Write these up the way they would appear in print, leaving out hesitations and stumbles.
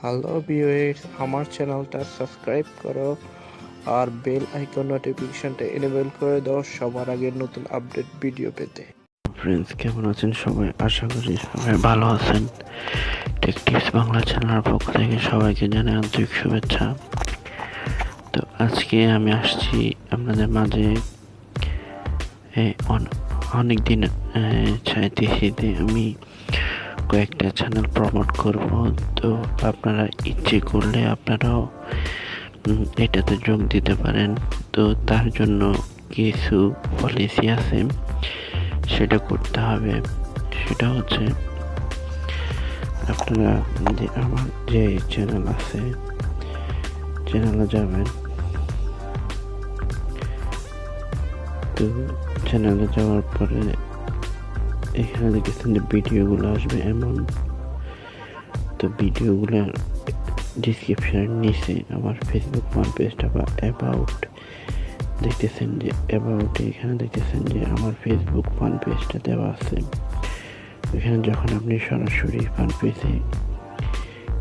Hello viewers, আমার চ্যানেলটা subscribe করো আর বেল আইকন নোটিফিকেশনটা এনেবল করে দাও সবার আগে নতুন আপডেট ভিডিও পেতে। ফ্রেন্ডস, কেমন আছেন সবাই? আশা করি সবাই ভালো আছেন। টেক টিপস বাংলা চ্যানেলের পক্ষ থেকে সবাইকে জানাই আন্তরিক শুভেচ্ছা। তো আজকে আমি আসছি আপনাদের মাঝে অনেক দিন চাইতেছি আমি কয়েকটা চ্যানেল প্রমোট করব। তো আপনারা ইচ্ছে করলে আপনারাও এটাতে যোগ দিতে পারেন। তো তার জন্য কিছু পলিসি আছে, সেটা করতে হবে। সেটা হচ্ছে আপনারা আমার যে চ্যানেল আছে চ্যানেলে যাবেন। তো চ্যানেলে যাওয়ার পরে এখানে দেখেছেন যে ভিডিওগুলো আসবে এমন। তো ভিডিওগুলোর ডিসক্রিপশনের নিচে আমার ফেসবুক পেজটা বা অ্যাবাউট দেখতেছেন যে অ্যাবাউটে এখানে দেখতেছেন যে আমার ফেসবুক ফান পেজটা দেওয়া আছে। এখানে যখন আপনি সরাসরি ফান পেজে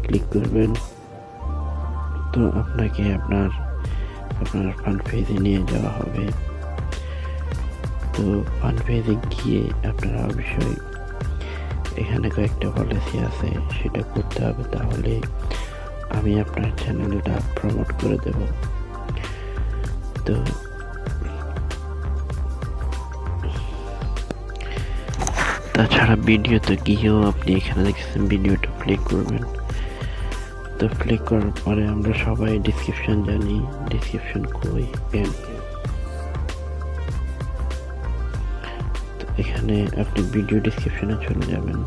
ক্লিক করবেন তো আপনাকে আপনার ফান পেজে নিয়ে যাওয়া হবে। তো ফান পেজে গিয়ে আপনারা অবশ্যই এখানে কয়েকটা পলিসি আছে, সেটা করতে হবে, তাহলে আমি আপনার চ্যানেলটা প্রমোট করে দেব। তো তাছাড়া ভিডিওতে গিয়েও আপনি এখানে দেখছেন ভিডিওটা প্লে করবেন। তো প্লে করার পরে আমরা সবাই ডিসক্রিপশন জানি, ডিসক্রিপশন কই এখানে আপনি ভিডিও ডিসক্রিপশনে চলে যাবেন।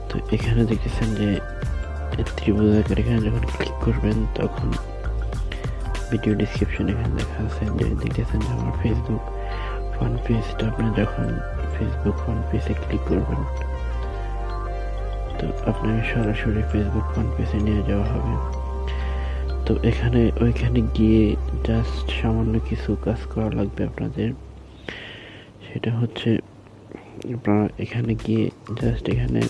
তো এখানে দেখতেছেন যে ত্রিভুজ আকার, এখানে যখন ক্লিক করবেন তখন ভিডিও ডিসক্রিপশন এখানে লেখা আছে যে দেখতেছেন যে আমার ফেসবুক ফান পেজটা। আপনি যখন ফেসবুক ফান পেজে ক্লিক করবেন তো আপনাকে সরাসরি ফেসবুক ফান পেজে নিয়ে যাওয়া হবে। তো ওইখানে গিয়ে জাস্ট সামান্য কিছু কাজ করা লাগবে আপনাদের। সেটা হচ্ছে আপনারা এখানে গিয়ে জাস্ট এখানে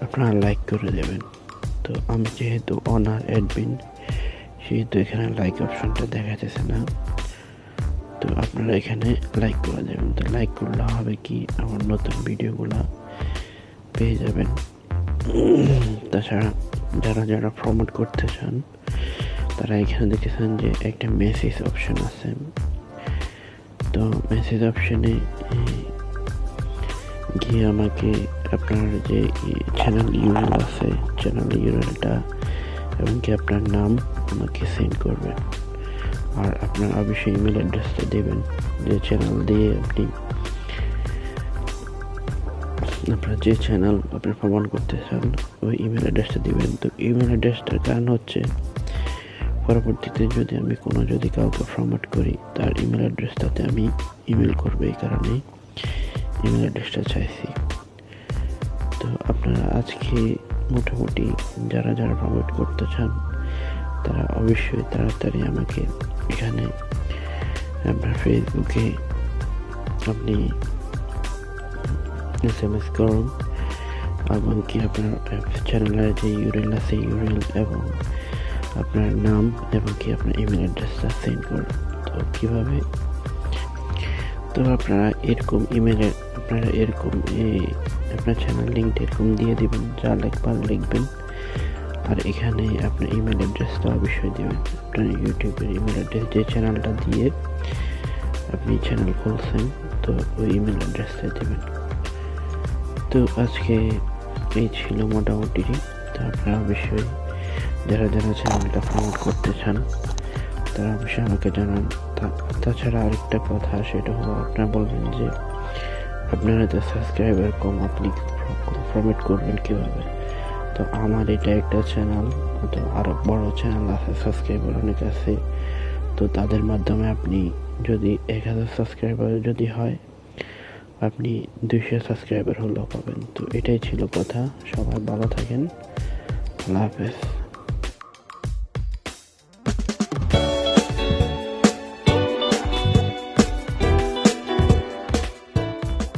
আপনারা লাইক করে দেবেন। তো আমি যেহেতু অনার অ্যাডমিন, সেহেতু এখানে লাইক অপশনটা দেখা যাচ্ছে না। তো আপনারা এখানে লাইক করে দেবেন। তো লাইক করলে হবে কি, আমার নতুন ভিডিওগুলো পেয়ে যাবেন। তাছাড়া যারা প্রমোট করতে চান তারা এখানে দেখেছেন যে একটা মেসেজ অপশন আছে। তো মেসেজ অপশনে গিয়ে আমাকে আপনার যে চ্যানেল ইউআরএল আছে, চ্যানেল ইউআরএলটা এবং কি আপনার নাম আমাকে সেন্ড করবেন। আর আপনার অবশ্যই ইমেল অ্যাড্রেসটা দেবেন, যে চ্যানেল দিয়ে আপনি আপনার যে চ্যানেল আপনি প্রমাণ করতে চান ওই ইমেল অ্যাড্রেসটা দিবেন। তো ইমেল অ্যাড্রেসটার কারণ হচ্ছে পরবর্তীতে যদি কাউকে প্রমোট করি তার ইমেল অ্যাড্রেসটাতে আমি ইমেল করবো, এই কারণেই ইমেল অ্যাড্রেসটা চাইছি। তো আপনারা আজকে মোটামুটি যারা প্রমোট করতে চান তারা অবশ্যই তাড়াতাড়ি আমাকে এখানে আপনার ফেসবুকে আপনি SMS করুন এবং কি আপনার চ্যানেলের যে ইউআরএল আছে ইউআরএল এবং আপনার নাম এবং কি আপনার ইমেল অ্যাড্রেসটা সেন্ড করুন। তো কীভাবে, তো আপনারা এরকম আপনার চ্যানেল লিঙ্কটা এরকম দিয়ে দিবেন, যা লিখবেন। আর এখানে আপনার ইমেল অ্যাড্রেসটা অবশ্যই দেবেন, আপনার ইউটিউবের ইমেল অ্যাড্রেস, যে চ্যানেলটা দিয়ে আপনি চ্যানেল খুলছেন তো ওই ইমেল অ্যাড্রেসটা দেবেন। তো আজকে এই ছিল মোটামুটি। তো আপনারা অবশ্যই যারা চ্যানেলটা প্রমোট করতে চান তারা অবশ্যই আমাকে জানান। তাছাড়া আরেকটা কথা, সেটা হলো আপনারা বলবেন যে আপনারা তো সাবস্ক্রাইবার কম, আপনি প্রমোট করবেন কীভাবে। তো আমার এটা একটা চ্যানেল, তো আরও বড় চ্যানেল আছে, সাবস্ক্রাইবার অনেক আছে। তো তাদের মাধ্যমে আপনি যদি 1000 সাবস্ক্রাইবার যদি হয়, আপনি 200 সাবস্ক্রাইবার হলেও পাবেন। তো এটাই ছিল কথা। সবাই ভালো থাকেন। আল্লাহ হাফেজ।